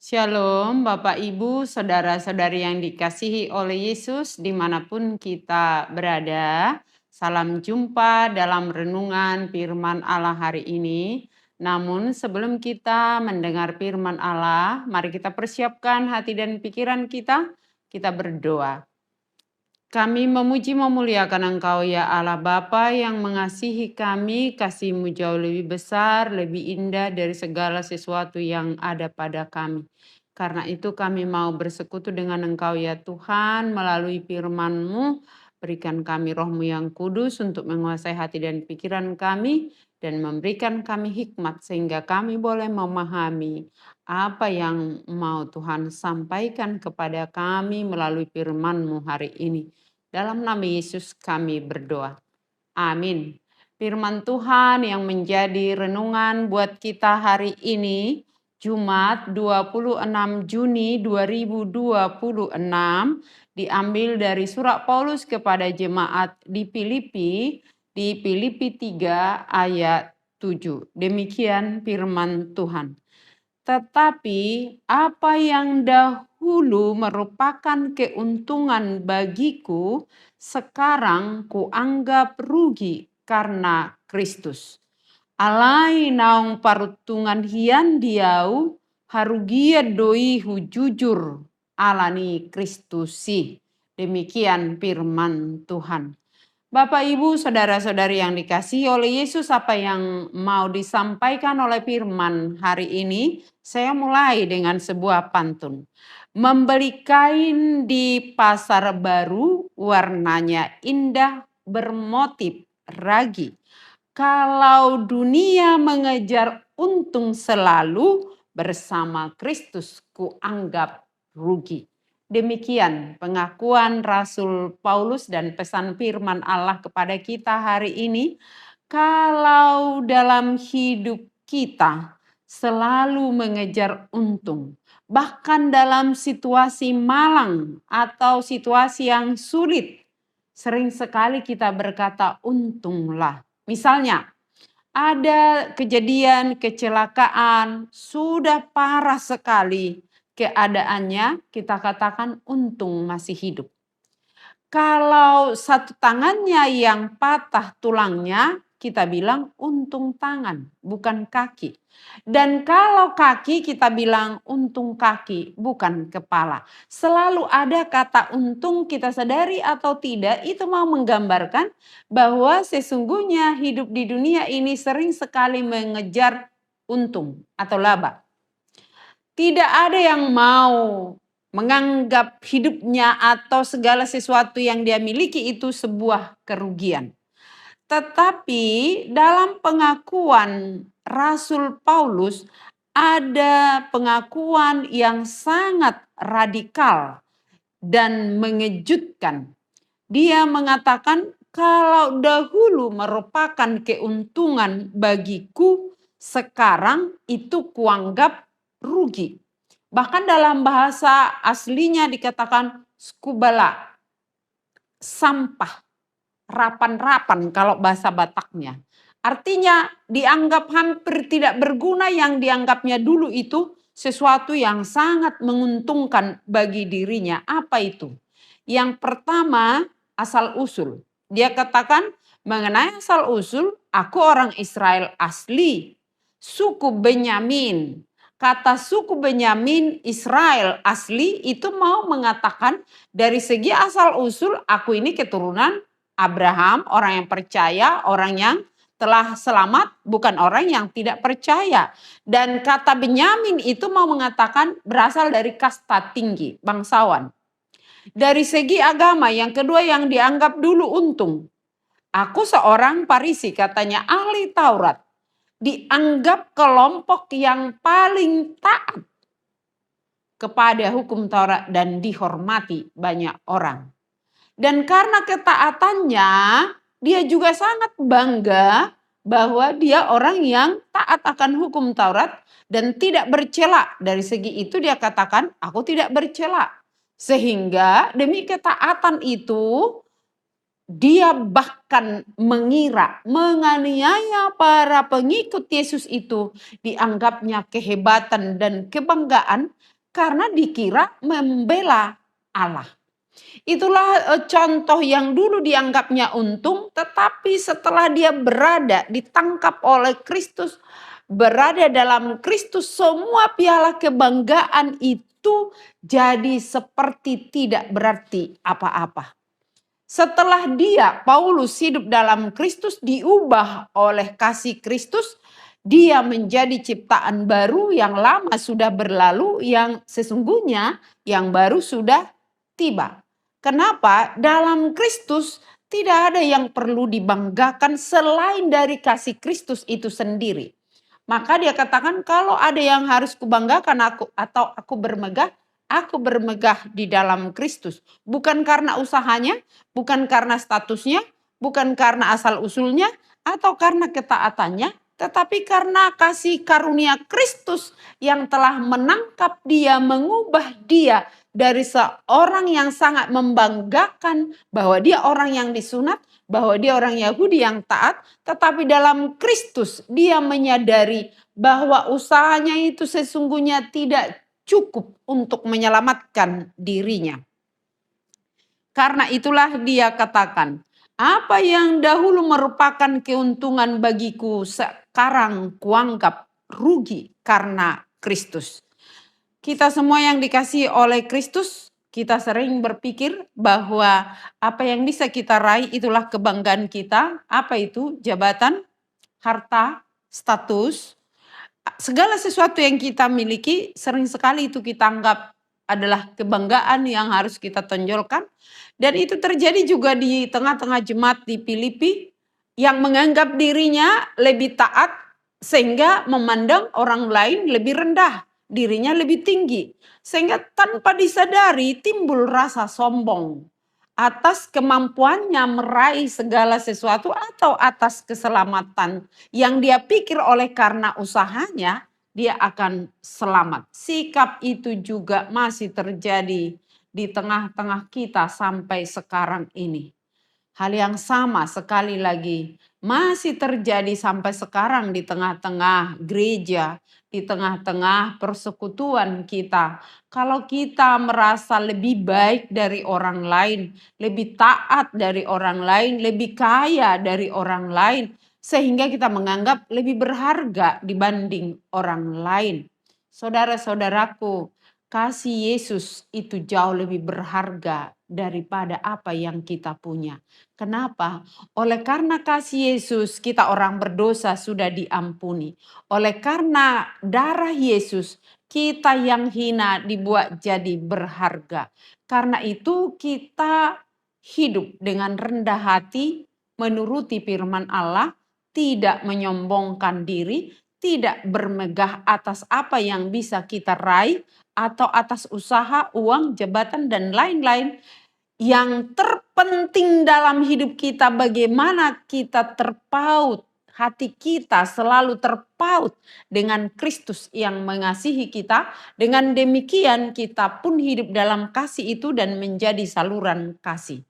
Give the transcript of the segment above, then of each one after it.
Shalom Bapak Ibu, Saudara-saudari yang dikasihi oleh Yesus dimanapun kita berada. Salam jumpa dalam renungan firman Allah hari ini. Namun sebelum kita mendengar firman Allah, mari kita persiapkan hati dan pikiran kita berdoa. Kami memuji memuliakan Engkau ya Allah Bapa yang mengasihi kami, kasih-Mu jauh lebih besar, lebih indah dari segala sesuatu yang ada pada kami. Karena itu kami mau bersekutu dengan Engkau ya Tuhan melalui firman-Mu, berikan kami Roh-Mu yang kudus untuk menguasai hati dan pikiran kami dan memberikan kami hikmat sehingga kami boleh memahami apa yang mau Tuhan sampaikan kepada kami melalui firman-Mu hari ini. Dalam nama Yesus kami berdoa. Amin. Firman Tuhan yang menjadi renungan buat kita hari ini, Jumat 26 Juni 2026, diambil dari surat Paulus kepada jemaat di Filipi 3 ayat 7. Demikian firman Tuhan. Tetapi apa yang dahulu merupakan keuntungan bagiku, sekarang kuanggap rugi karena Kristus. Alai naung parutungan hian diau, harugia doi hujujur alani Kristusi. Demikian firman Tuhan. Bapak, Ibu, Saudara-saudari yang dikasihi oleh Yesus, apa yang mau disampaikan oleh firman hari ini, saya mulai dengan sebuah pantun. Membeli kain di pasar baru, warnanya indah, bermotif ragi. Kalau dunia mengejar untung selalu, bersama Kristus kuanggap rugi. Demikian pengakuan Rasul Paulus dan pesan firman Allah kepada kita hari ini. Kalau dalam hidup kita selalu mengejar untung, bahkan dalam situasi malang atau situasi yang sulit, sering sekali kita berkata untunglah. Misalnya, ada kejadian kecelakaan, sudah parah sekali keadaannya, kita katakan untung masih hidup. Kalau satu tangannya yang patah tulangnya, kita bilang untung tangan, bukan kaki. Dan kalau kaki, kita bilang untung kaki, bukan kepala. Selalu ada kata untung, kita sadari atau tidak, itu mau menggambarkan bahwa sesungguhnya hidup di dunia ini sering sekali mengejar untung atau laba. Tidak ada yang mau menganggap hidupnya atau segala sesuatu yang dia miliki itu sebuah kerugian. Tetapi dalam pengakuan Rasul Paulus ada pengakuan yang sangat radikal dan mengejutkan. Dia mengatakan kalau dahulu merupakan keuntungan bagiku, sekarang itu kuanggap rugi. Bahkan dalam bahasa aslinya dikatakan skubala, sampah, rapan-rapan kalau bahasa Bataknya. Artinya dianggap hampir tidak berguna, yang dianggapnya dulu itu sesuatu yang sangat menguntungkan bagi dirinya. Apa itu? Yang pertama, asal usul. Dia katakan mengenai asal usul, aku orang Israel asli, suku Benyamin. Kata suku Benyamin, Israel asli itu mau mengatakan dari segi asal usul aku ini keturunan Abraham, orang yang percaya, orang yang telah selamat, bukan orang yang tidak percaya. Dan kata Benyamin itu mau mengatakan berasal dari kasta tinggi, bangsawan. Dari segi agama, yang kedua yang dianggap dulu untung. Aku seorang Farisi, katanya ahli Taurat. Dianggap kelompok yang paling taat kepada hukum Taurat dan dihormati banyak orang. Dan karena ketaatannya, dia juga sangat bangga bahwa dia orang yang taat akan hukum Taurat dan tidak bercela. Dari segi itu dia katakan, aku tidak bercela. Sehingga demi ketaatan itu, dia bahkan mengira, menganiaya para pengikut Yesus itu, dianggapnya kehebatan dan kebanggaan karena dikira membela Allah. Itulah contoh yang dulu dianggapnya untung, tetapi setelah dia berada, ditangkap oleh Kristus, berada dalam Kristus, semua piala kebanggaan itu jadi seperti tidak berarti apa-apa. Setelah dia, Paulus, hidup dalam Kristus, diubah oleh kasih Kristus, dia menjadi ciptaan baru, yang lama sudah berlalu, yang sesungguhnya yang baru sudah tiba. Kenapa? Dalam Kristus tidak ada yang perlu dibanggakan selain dari kasih Kristus itu sendiri. Maka dia katakan, kalau ada yang harus kubanggakan aku atau aku bermegah di dalam Kristus. Bukan karena usahanya, bukan karena statusnya, bukan karena asal-usulnya, atau karena ketaatannya, tetapi karena kasih karunia Kristus yang telah menangkap dia, mengubah dia dari seorang yang sangat membanggakan bahwa dia orang yang disunat, bahwa dia orang Yahudi yang taat, tetapi dalam Kristus dia menyadari bahwa usahanya itu sesungguhnya tidak cukup untuk menyelamatkan dirinya. Karena itulah dia katakan, apa yang dahulu merupakan keuntungan bagiku sekarang kuanggap rugi karena Kristus. Kita semua yang dikasihi oleh Kristus, kita sering berpikir bahwa apa yang bisa kita raih itulah kebanggaan kita. Apa itu? Jabatan, harta, status. Segala sesuatu yang kita miliki sering sekali itu kita anggap adalah kebanggaan yang harus kita tonjolkan. Dan itu terjadi juga di tengah-tengah jemaat di Filipi yang menganggap dirinya lebih taat sehingga memandang orang lain lebih rendah, dirinya lebih tinggi. Sehingga tanpa disadari timbul rasa sombong atas kemampuannya meraih segala sesuatu atau atas keselamatan yang dia pikir oleh karena usahanya dia akan selamat. Sikap itu juga masih terjadi di tengah-tengah kita sampai sekarang ini. Hal yang sama sekali lagi masih terjadi sampai sekarang di tengah-tengah gereja, di tengah-tengah persekutuan kita. Kalau kita merasa lebih baik dari orang lain, lebih taat dari orang lain, lebih kaya dari orang lain, sehingga kita menganggap lebih berharga dibanding orang lain. Saudara-saudaraku, kasih Yesus itu jauh lebih berharga daripada apa yang kita punya. Kenapa? Oleh karena kasih Yesus, kita orang berdosa sudah diampuni. Oleh karena darah Yesus, kita yang hina dibuat jadi berharga. Karena itu kita hidup dengan rendah hati, menuruti firman Allah, tidak menyombongkan diri, tidak bermegah atas apa yang bisa kita raih, atau atas usaha, uang, jabatan, dan lain-lain. Yang terpenting dalam hidup kita bagaimana kita terpaut, hati kita selalu terpaut dengan Kristus yang mengasihi kita. Dengan demikian kita pun hidup dalam kasih itu dan menjadi saluran kasih.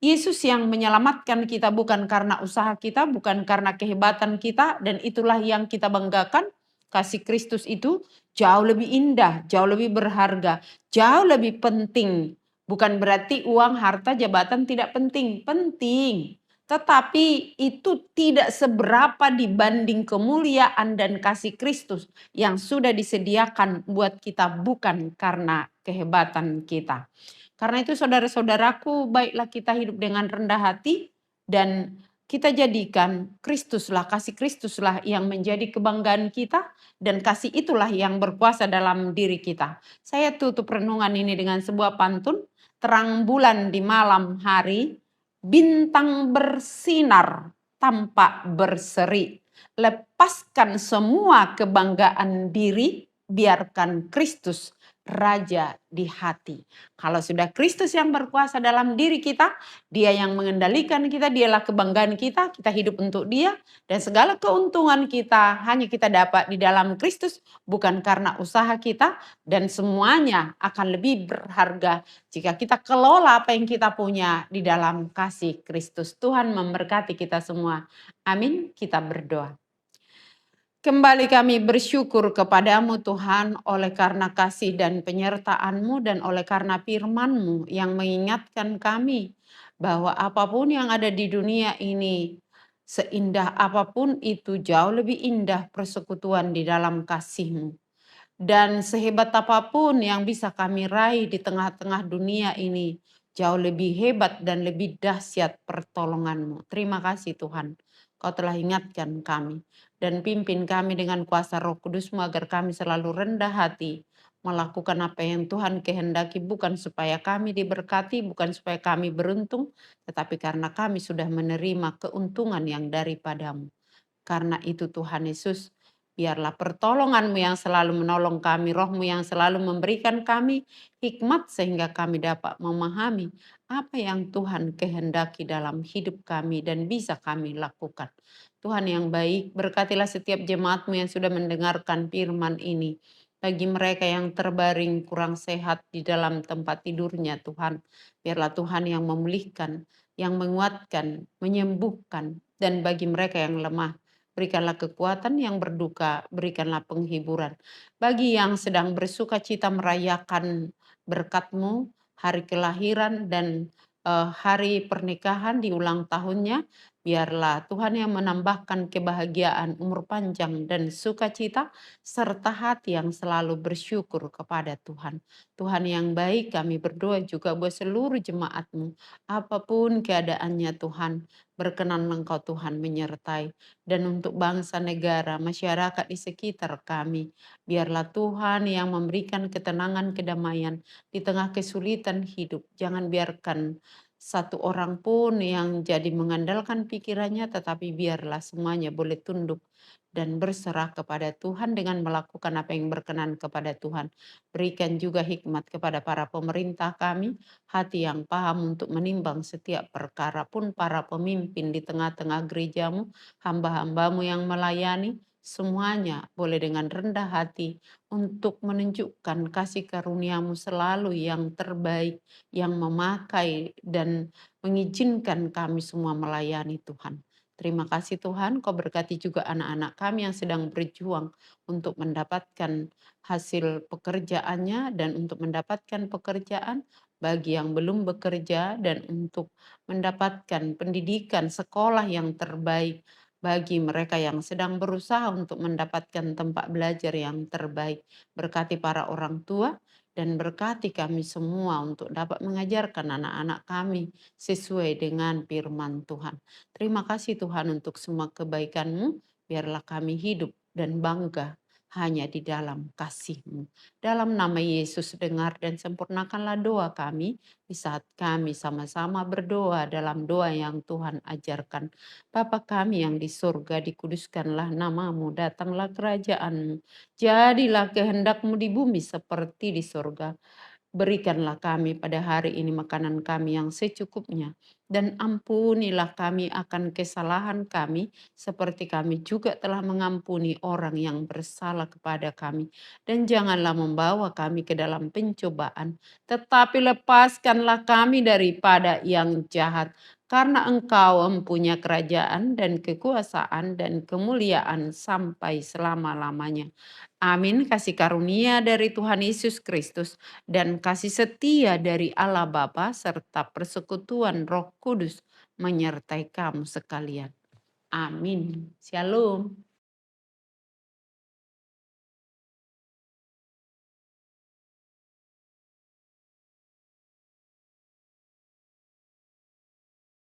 Yesus yang menyelamatkan kita bukan karena usaha kita, bukan karena kehebatan kita, dan itulah yang kita banggakan. Kasih Kristus itu jauh lebih indah, jauh lebih berharga, jauh lebih penting. Bukan berarti uang, harta, jabatan tidak penting. Penting. Tetapi itu tidak seberapa dibanding kemuliaan dan kasih Kristus yang sudah disediakan buat kita bukan karena kehebatan kita. Karena itu saudara-saudaraku, baiklah kita hidup dengan rendah hati dan kita jadikan Kristuslah, kasih Kristuslah yang menjadi kebanggaan kita dan kasih itulah yang berkuasa dalam diri kita. Saya tutup renungan ini dengan sebuah pantun. Terang bulan di malam hari, bintang bersinar tampak berseri. Lepaskan semua kebanggaan diri, biarkan Kristus Raja di hati. Kalau sudah Kristus yang berkuasa dalam diri kita, Dia yang mengendalikan kita, Dialah kebanggaan kita, kita hidup untuk Dia, dan segala keuntungan kita hanya kita dapat di dalam Kristus, bukan karena usaha kita, dan semuanya akan lebih berharga jika kita kelola apa yang kita punya di dalam kasih Kristus. Tuhan memberkati kita semua. Amin. Kita berdoa. Kembali kami bersyukur kepadamu Tuhan oleh karena kasih dan penyertaan-Mu dan oleh karena firman-Mu yang mengingatkan kami bahwa apapun yang ada di dunia ini, seindah apapun itu jauh lebih indah persekutuan di dalam kasih-Mu. Dan sehebat apapun yang bisa kami raih di tengah-tengah dunia ini, jauh lebih hebat dan lebih dahsyat pertolongan-Mu. Terima kasih Tuhan, Kau telah ingatkan kami. Dan pimpin kami dengan kuasa Roh Kudus-Mu agar kami selalu rendah hati, melakukan apa yang Tuhan kehendaki, bukan supaya kami diberkati, bukan supaya kami beruntung, tetapi karena kami sudah menerima keuntungan yang daripada-Mu. Karena itu Tuhan Yesus, biarlah pertolongan-Mu yang selalu menolong kami, Roh-Mu yang selalu memberikan kami hikmat sehingga kami dapat memahami apa yang Tuhan kehendaki dalam hidup kami dan bisa kami lakukan. Tuhan yang baik, berkatilah setiap jemaat-Mu yang sudah mendengarkan firman ini. Bagi mereka yang terbaring kurang sehat di dalam tempat tidurnya Tuhan, biarlah Tuhan yang memulihkan, yang menguatkan, menyembuhkan, dan bagi mereka yang lemah, berikanlah kekuatan yang berduka, berikanlah penghiburan. Bagi yang sedang bersuka cita merayakan berkat-Mu, hari kelahiran dan hari pernikahan di ulang tahunnya, biarlah Tuhan yang menambahkan kebahagiaan, umur panjang dan sukacita, serta hati yang selalu bersyukur kepada Tuhan. Tuhan yang baik, kami berdoa juga buat seluruh jemaat-Mu, apapun keadaannya Tuhan, berkenan Engkau Tuhan menyertai. Dan untuk bangsa, negara, masyarakat di sekitar kami. Biarlah Tuhan yang memberikan ketenangan, kedamaian di tengah kesulitan hidup. Jangan biarkan satu orang pun yang jadi mengandalkan pikirannya, tetapi biarlah semuanya boleh tunduk dan berserah kepada Tuhan dengan melakukan apa yang berkenan kepada Tuhan. Berikan juga hikmat kepada para pemerintah kami, hati yang paham untuk menimbang setiap perkara pun para pemimpin di tengah-tengah gerejamu, hamba-hambamu yang melayani, semuanya boleh dengan rendah hati untuk menunjukkan kasih karuniamu selalu yang terbaik, yang memakai dan mengizinkan kami semua melayani Tuhan. Terima kasih Tuhan, Kau berkati juga anak-anak kami yang sedang berjuang untuk mendapatkan hasil pekerjaannya dan untuk mendapatkan pekerjaan, bagi yang belum bekerja dan untuk mendapatkan pendidikan sekolah yang terbaik, bagi mereka yang sedang berusaha untuk mendapatkan tempat belajar yang terbaik. Berkati para orang tua dan berkati kami semua untuk dapat mengajarkan anak-anak kami sesuai dengan firman Tuhan. Terima kasih Tuhan untuk semua kebaikan-Mu, biarlah kami hidup dan bangga hanya di dalam kasih-Mu. Dalam nama Yesus dengar dan sempurnakanlah doa kami di saat kami sama-sama berdoa dalam doa yang Tuhan ajarkan. Bapa kami yang di surga, dikuduskanlah namamu, datanglah kerajaan-Mu. Jadilah kehendak-Mu di bumi seperti di surga. Berikanlah kami pada hari ini makanan kami yang secukupnya. Dan ampunilah kami akan kesalahan kami, seperti kami juga telah mengampuni orang yang bersalah kepada kami. Dan janganlah membawa kami ke dalam pencobaan, tetapi lepaskanlah kami daripada yang jahat. Karena Engkau mempunyai kerajaan dan kekuasaan dan kemuliaan sampai selama-lamanya. Amin. Kasih karunia dari Tuhan Yesus Kristus dan kasih setia dari Allah Bapa serta persekutuan Roh Kudus menyertai kamu sekalian. Amin. Shalom.